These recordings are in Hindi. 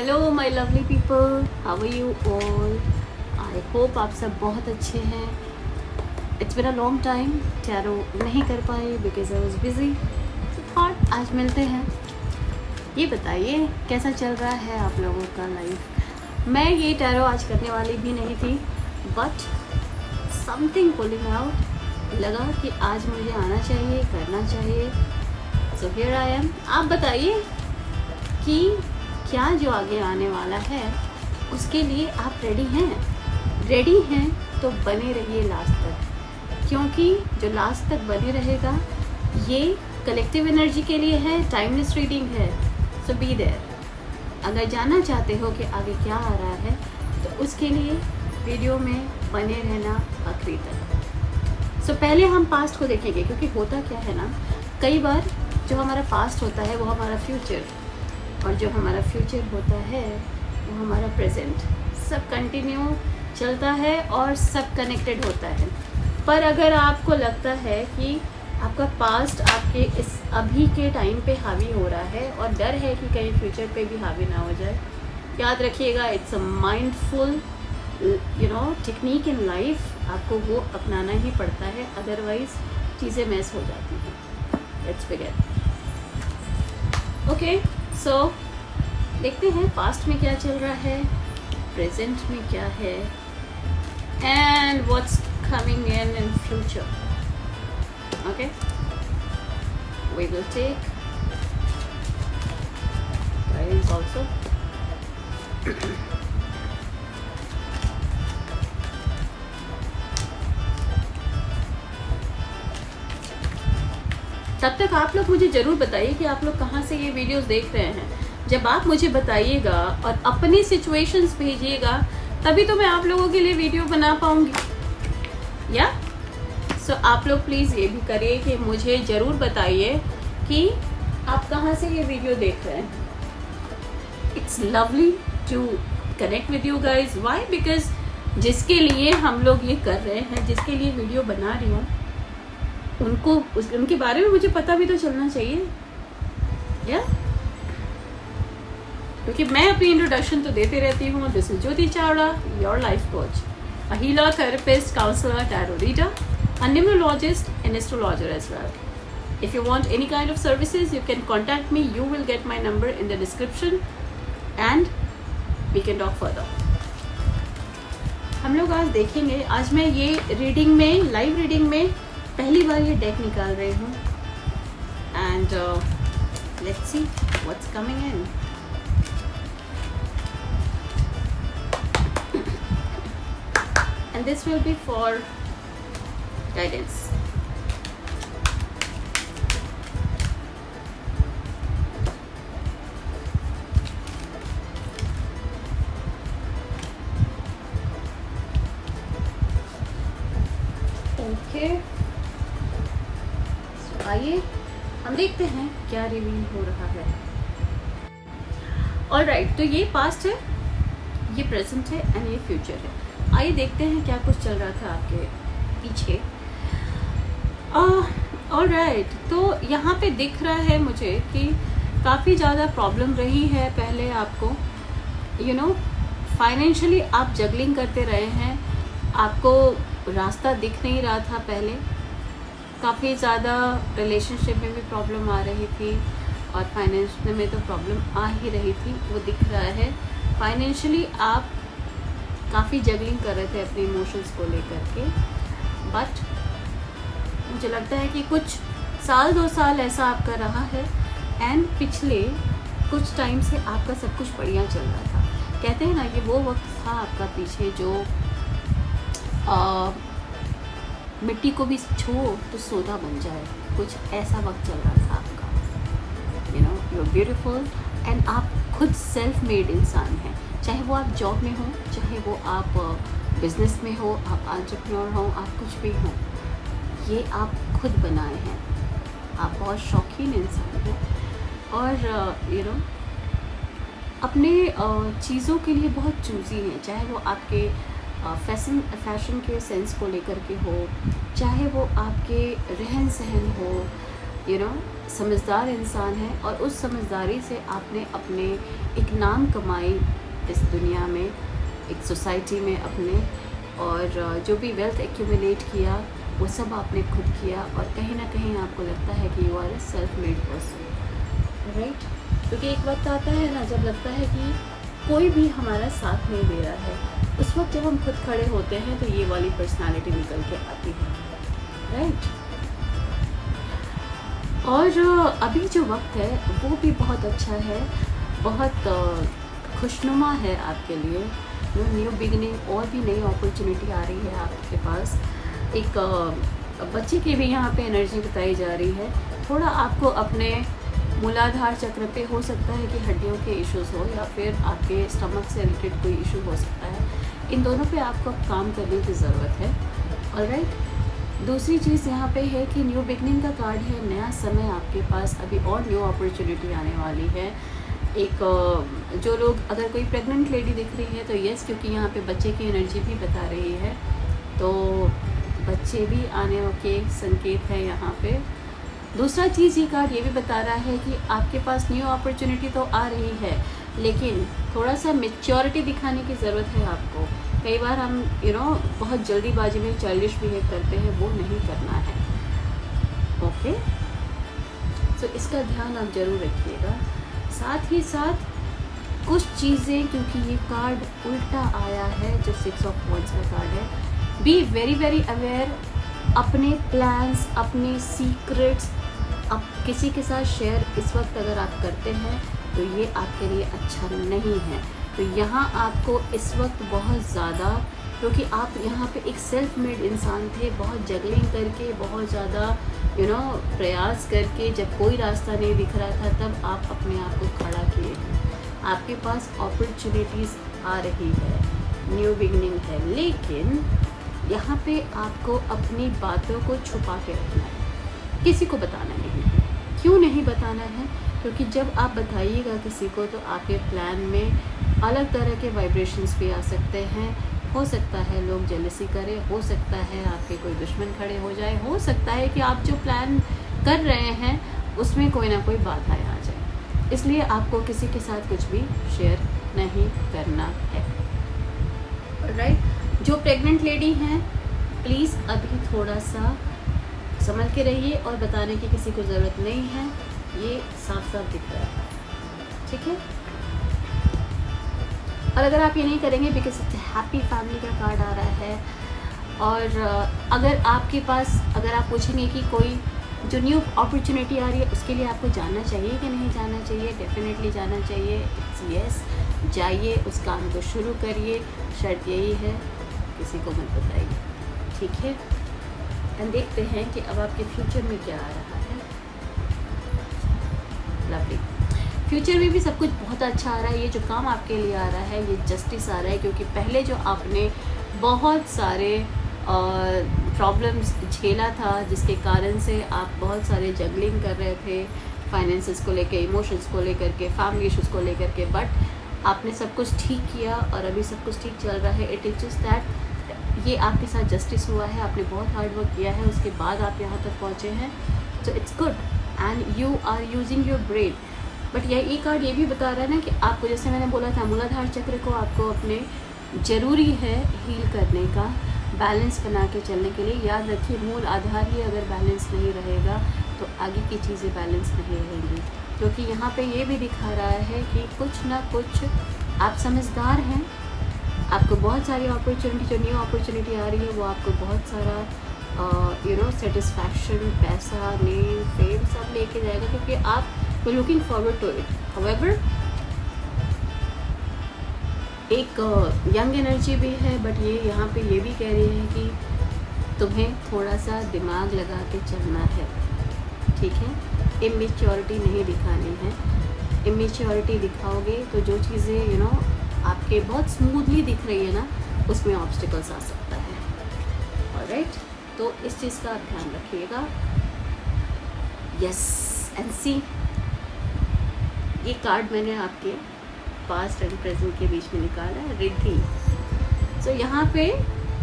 Hello my lovely people, how are you all. I hope आप सब बहुत अच्छे हैं। It's been a long time, tarot नहीं कर पाए because I was busy. So thought आज मिलते हैं। ये बताइए कैसा चल रहा है आप लोगों का लाइफ। मैं ये टैरो आज करने वाली भी नहीं थी, बट समथिंग पुलिंग आउट लगा कि आज मुझे आना चाहिए, करना चाहिए। So here I am. आप बताइए कि क्या जो आगे आने वाला है उसके लिए आप रेडी हैं। रेडी हैं तो बने रहिए लास्ट तक, क्योंकि जो लास्ट तक बने रहेगा ये कलेक्टिव एनर्जी के लिए है, टाइमलेस रीडिंग है। सो बी देयर। अगर जानना चाहते हो कि आगे क्या आ रहा है तो उसके लिए वीडियो में बने रहना आखिरी तक। सो पहले हम पास्ट को देखेंगे, क्योंकि होता क्या है ना, कई बार जो हमारा पास्ट होता है वो हमारा फ्यूचर, और जो हमारा फ्यूचर होता है वो हमारा प्रेजेंट, सब कंटिन्यू चलता है और सब कनेक्टेड होता है। पर अगर आपको लगता है कि आपका पास्ट आपके इस अभी के टाइम पे हावी हो रहा है और डर है कि कहीं फ्यूचर पे भी हावी ना हो जाए, याद रखिएगा it's a mindful technique in life. आपको वो अपनाना ही पड़ता है, अदरवाइज चीज़ें मैस हो जाती हैं। Let's begin. ओके, सो देखते हैं पास्ट में क्या चल रहा है, प्रेजेंट में क्या है, and what's coming in future. Okay, we will take guidance also. तब तक आप लोग मुझे ज़रूर बताइए कि आप लोग कहाँ से ये वीडियोस देख रहे हैं। जब आप मुझे बताइएगा और अपनी सिचुएशंस भेजिएगा तभी तो मैं आप लोगों के लिए वीडियो बना पाऊँगी। या सो आप लोग प्लीज़ ये भी करिए कि मुझे ज़रूर बताइए कि आप कहाँ से ये वीडियो देख रहे हैं। It's lovely to connect with you guys. Why? Because जिसके लिए हम लोग ये कर रहे हैं, जिसके लिए वीडियो बना रही हूँ, उनके बारे में मुझे पता भी तो चलना चाहिए। या क्योंकि मैं अपनी इंट्रोडक्शन तो देते रहती हूँ। This is Jyoti Chawda, your life coach, a healer, therapist, counsellor, tarot reader, a numerologist and astrologer as well. If you want any kind of services you can contact me. You will get my number in the description and we can talk further. हम लोग आज देखेंगे, आज मैं ये रीडिंग में, लाइव रीडिंग में पहली बार ये डेक निकाल रही हूँ, and let's see what's coming in. And this will be for guidance. Okay, आइए हम देखते हैं क्या रिवील हो रहा है। ऑलराइट, तो ये पास्ट है, ये प्रेजेंट है एंड ये फ्यूचर है। आइए देखते हैं क्या कुछ चल रहा था आपके पीछे। ऑलराइट, तो यहाँ पे दिख रहा है मुझे कि काफ़ी ज़्यादा प्रॉब्लम रही है पहले आपको। फाइनेंशियली आप जगलिंग करते रहे हैं, आपको रास्ता दिख नहीं रहा था पहले। काफ़ी ज़्यादा रिलेशनशिप में भी प्रॉब्लम आ रही थी और फाइनेंस में तो प्रॉब्लम आ ही रही थी, वो दिख रहा है। फाइनेंशियली आप काफ़ी जगलिंग कर रहे थे अपने इमोशंस को लेकर के, बट मुझे लगता है कि कुछ साल 2 साल ऐसा आपका रहा है, एंड पिछले कुछ टाइम से आपका सब कुछ बढ़िया चल रहा था। कहते हैं ना, ये वो वक्त था आपका पीछे जो मिट्टी को भी छू तो सोना बन जाए, कुछ ऐसा वक्त चल रहा था आपका। यू आर ब्यूटीफुल एंड आप खुद सेल्फ मेड इंसान हैं। चाहे वो आप जॉब में हो, चाहे वो आप बिजनेस में हो, आप एंटरप्रेन्योर हो, आप कुछ भी हो, ये आप खुद बनाए हैं। आप बहुत शौकीन इंसान हैं और अपने चीज़ों के लिए बहुत चूज़ी हैं। चाहे वो आपके फैशन के सेंस को लेकर के हो, चाहे वो आपके रहन सहन हो, समझदार इंसान है और उस समझदारी से आपने अपने एक नाम कमाई इस दुनिया में, एक सोसाइटी में अपने, और जो भी वेल्थ एक्यूमुलेट किया वो सब आपने खुद किया, और कहीं ना कहीं आपको लगता है कि you are a self made person, right? क्योंकि एक वक्त आता है ना जब लगता है कि कोई भी हमारा साथ नहीं दे रहा है, उस वक्त जब हम खुद खड़े होते हैं तो ये वाली पर्सनालिटी निकल के आती है, राइट? और अभी जो वक्त है वो भी बहुत अच्छा है, बहुत खुशनुमा है आपके लिए। न्यू बिगनिंग, और भी नई अपॉर्चुनिटी आ रही है आपके पास। एक बच्चे की भी यहाँ पे एनर्जी बताई जा रही है। थोड़ा आपको अपने मूलाधार चक्र पे हो सकता है कि हड्डियों के इश्यूज़ हो, या फिर आपके स्टमक से रिलेटेड कोई इशू हो सकता है। इन दोनों पे आपको काम करने की ज़रूरत है, ऑलराइट? दूसरी चीज़ यहाँ पे है कि न्यू बिगनिंग का कार्ड है, नया समय आपके पास, अभी और न्यू अपॉर्चुनिटी आने वाली है। एक जो लोग, अगर कोई प्रेग्नेंट लेडी दिख रही है तो यस, क्योंकि यहाँ पे बच्चे की एनर्जी भी बता रही है, तो बच्चे भी आने के संकेत है यहाँ पे। दूसरा चीज़ ये कार्ड ये भी बता रहा है कि आपके पास न्यू अपॉर्चुनिटी तो आ रही है, लेकिन थोड़ा सा मैच्योरिटी दिखाने की ज़रूरत है आपको। कई बार हम बहुत जल्दीबाजी में चाइल्डिश बिहेव करते हैं, वो नहीं करना है, ओके? तो इसका ध्यान आप ज़रूर रखिएगा। साथ ही साथ कुछ चीज़ें, क्योंकि ये कार्ड उल्टा आया है जो 6 ऑफ वॉन्ड्स का कार्ड है, बी वेरी वेरी अवेयर। अपने प्लान्स, अपने सीक्रेट्स अब किसी के साथ शेयर इस वक्त अगर आप करते हैं तो ये आपके लिए अच्छा नहीं है। तो यहाँ आपको इस वक्त बहुत ज़्यादा, क्योंकि आप यहाँ पे एक सेल्फ मेड इंसान थे, बहुत जगलिंग करके, बहुत ज़्यादा प्रयास करके, जब कोई रास्ता नहीं दिख रहा था तब आप अपने आप को खड़ा किए हैं। आपके पास अपॉर्चुनिटीज़ आ रही है, न्यू बिगनिंग है, लेकिन यहाँ पे आपको अपनी बातों को छुपा के रखना है, किसी को बताना नहीं है। क्यों नहीं बताना है? क्योंकि जब आप बताइएगा किसी को तो आपके प्लान में अलग तरह के वाइब्रेशंस भी आ सकते हैं। हो सकता है लोग जेलसी करें, हो सकता है आपके कोई दुश्मन खड़े हो जाए, हो सकता है कि आप जो प्लान कर रहे हैं उसमें कोई ना कोई बाधाएं आ जाए। इसलिए आपको किसी के साथ कुछ भी शेयर नहीं करना है, राइट? जो प्रेग्नेंट लेडी हैं प्लीज़ अभी थोड़ा सा संभल के रहिए, और बताने की किसी को ज़रूरत नहीं है, ये साफ साफ दिख रहा है, ठीक है? और अगर आप ये नहीं करेंगे, बिकॉज हैप्पी फैमिली का कार्ड आ रहा है, और अगर आपके पास, अगर आप पूछेंगे कि कोई जो न्यू अपॉर्चुनिटी आ रही है उसके लिए आपको जाना चाहिए कि नहीं जाना चाहिए, डेफिनेटली जाना चाहिए। इट्स यस, जाइए, उस काम को शुरू करिए। शर्त यही है, किसी को मत बताइए, ठीक है? एंड देखते हैं कि अब आपके फ्यूचर में क्या आ रहा है। लवली, फ्यूचर में भी सब कुछ बहुत अच्छा आ रहा है। ये जो काम आपके लिए आ रहा है, ये जस्टिस आ रहा है, क्योंकि पहले जो आपने बहुत सारे प्रॉब्लम्स झेला था, जिसके कारण से आप बहुत सारे जगलिंग कर रहे थे, फाइनेंसेस को लेके, इमोशंस को लेकर के, फैमिली इश्यूज़ को लेकर के, बट आपने सब कुछ ठीक किया और अभी सब कुछ ठीक चल रहा है। इट टीचेस दैट ये आपके साथ जस्टिस हुआ है, आपने बहुत हार्ड वर्क किया है, उसके बाद आप यहाँ तक पहुँचे हैं। So it's good and you are using your brain. But ये कार्ड ये भी बता रहा है ना कि आपको, जैसे मैंने बोला था, मूलाधार चक्र को आपको अपने ज़रूरी है हील करने का, बैलेंस बना के चलने के लिए। याद रखिए, मूल आधार ही अगर बैलेंस नहीं रहेगा तो आगे की चीज़ें बैलेंस नहीं रहेंगी। क्योंकि यहाँ पे ये भी दिखा रहा है कि कुछ ना कुछ आप समझदार हैं, आपको बहुत सारी अपॉर्चुनिटी, जो न्यू अपॉर्चुनिटी आ रही है वो आपको बहुत सारा सेटिस्फैक्शन, पैसा, नेम, फेम सब लेके जाएगा, क्योंकि आप looking forward to it. However एक यंग एनर्जी भी है, बट ये यहाँ पे ये भी कह रही है कि तुम्हें थोड़ा सा दिमाग लगा के चलना है, ठीक है? इमेच्योरिटी नहीं दिखानी है। इमेच्योरिटी दिखाओगे तो जो चीज़ें आपके बहुत स्मूथली दिख रही है ना, उसमें ऑब्स्टिकल्स आ सकता है। ऑलराइट, तो इस चीज़ का आप ध्यान रखिएगा। यस, एंड सी, ये कार्ड मैंने आपके पास्ट एंड प्रेजेंट के बीच में निकाला है, रिद्धि। सो यहाँ पे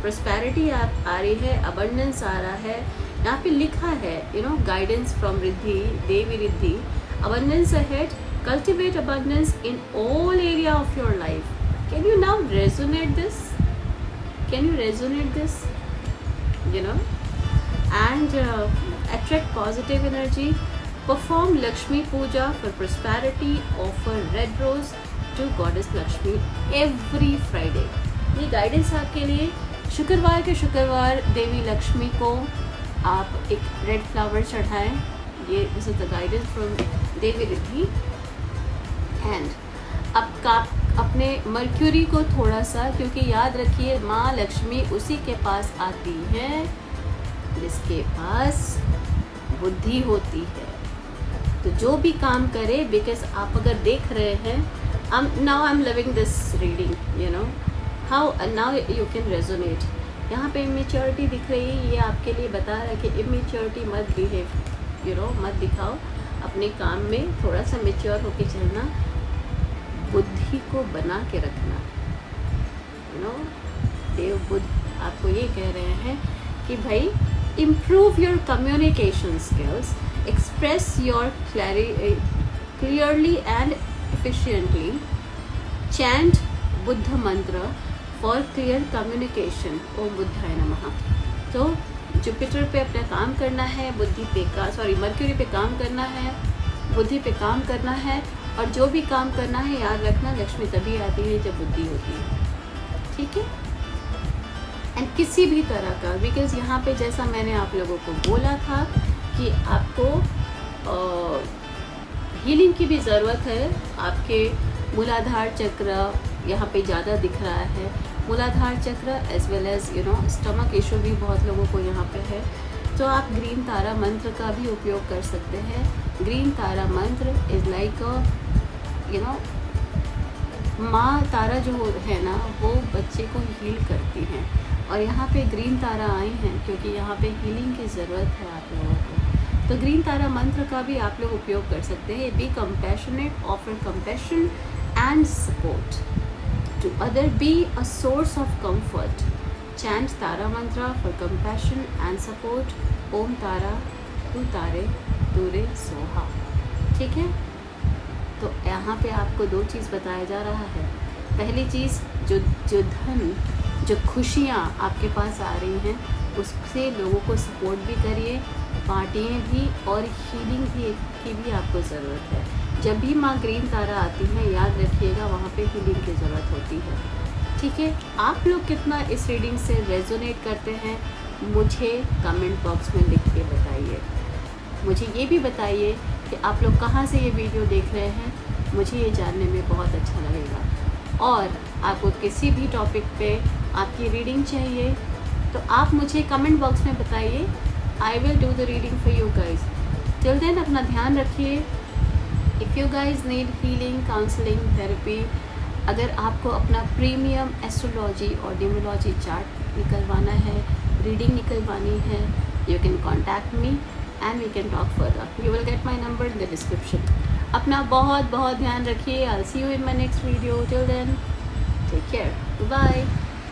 प्रॉस्पेरिटी आ रही है, अबंडेंस आ रहा है, यहाँ पे लिखा है, you know, guidance from Riddhi, Devi Riddhi, abundance ahead, cultivate abundance in all area of your life. Can you now resonate this? Can you resonate this? You know, and attract positive energy. Perform Lakshmi Puja for prosperity. Offer red rose to Goddess Lakshmi every Friday. ये गाइडेंस आपके लिए। शुक्रवार के शुक्रवार देवी लक्ष्मी को आप एक रेड फ्लावर चढ़ाएं। ये this is the guidance from Devi Riddhi. And आपका अपने मर्क्यूरी को थोड़ा सा, क्योंकि याद रखिए माँ लक्ष्मी उसी के पास आती है जिसके पास बुद्धि होती है। तो जो भी काम करे, बिकॉज आप अगर देख रहे हैं, now I am living this reading, you know how now you can resonate. यहाँ पे इमेच्योरिटी दिख रही है, ये आपके लिए बता रहा है कि इमेच्योरिटी मत बिहेव, यू नो, मत दिखाओ। अपने काम में थोड़ा सा मेच्योर होके चलना, बुद्धि को बना के रखना, यू नो। देव बुद्ध आपको ये कह रहे हैं कि भाई improve your communication skills, express your clearly and efficiently, chant Buddha मंत्र for clear communication, ओम बुद्धाय नमः। तो जुपिटर पे अपना काम करना है, बुद्धि पे मर्क्यूरी पे काम करना है, बुद्धि पे काम करना है। और जो भी काम करना है याद रखना, लक्ष्मी तभी आती है जब बुद्धि होती है, ठीक है। एंड किसी भी तरह का, बिकॉज यहाँ पे जैसा मैंने आप लोगों को बोला था कि आपको हीलिंग की भी ज़रूरत है। आपके मूलाधार चक्र यहाँ पे ज़्यादा दिख रहा है, मूलाधार चक्र as well as, you know, stomach issue भी बहुत लोगों को यहाँ पे है। तो आप ग्रीन तारा मंत्र का भी उपयोग कर सकते हैं। ग्रीन तारा मंत्र इज़ लाइक यू नो, माँ तारा जो है ना, वो बच्चे को हील करती हैं। और यहाँ पे ग्रीन तारा आई हैं क्योंकि यहाँ पे हीलिंग की ज़रूरत है आप लोगों को। तो ग्रीन तारा मंत्र का भी आप लोग उपयोग कर सकते हैं। Be compassionate, offer compassion and support to other, be a source of comfort, chant Tara mantra for compassion and support, Om Tara तू तारे दूरे सोहा, ठीक है। तो यहाँ पे आपको दो चीज़ बताया जा रहा है। पहली चीज़, जो धन, जो खुशियाँ आपके पास आ रही हैं, उससे लोगों को सपोर्ट भी करिए, बांटिए भी, और हीलिंग की भी आपको ज़रूरत है। जब भी माँ ग्रीन तारा आती हैं, याद रखिएगा वहाँ पे हीलिंग की ज़रूरत होती है, ठीक है। आप लोग कितना इस रीडिंग से रेजोनेट करते हैं, मुझे कमेंट बॉक्स में लिख के बताइए। मुझे ये भी बताइए कि आप लोग कहाँ से ये वीडियो देख रहे हैं, मुझे ये जानने में बहुत अच्छा लगेगा। और आपको किसी भी टॉपिक पे आपकी रीडिंग चाहिए तो आप मुझे कमेंट बॉक्स में बताइए। I will do the reading for you guys. Till then अपना ध्यान रखिए। If you guys need healing, counselling, therapy, अगर आपको अपना प्रीमियम एस्ट्रोलॉजी और न्यूमरोलॉजी चार्ट निकलवाना है, रीडिंग निकलवानी है, you can contact me and we can talk further. You will get my number in the description. अपना बहुत बहुत ध्यान रखिए. I'll see you in my next video. Till then, take care. Bye.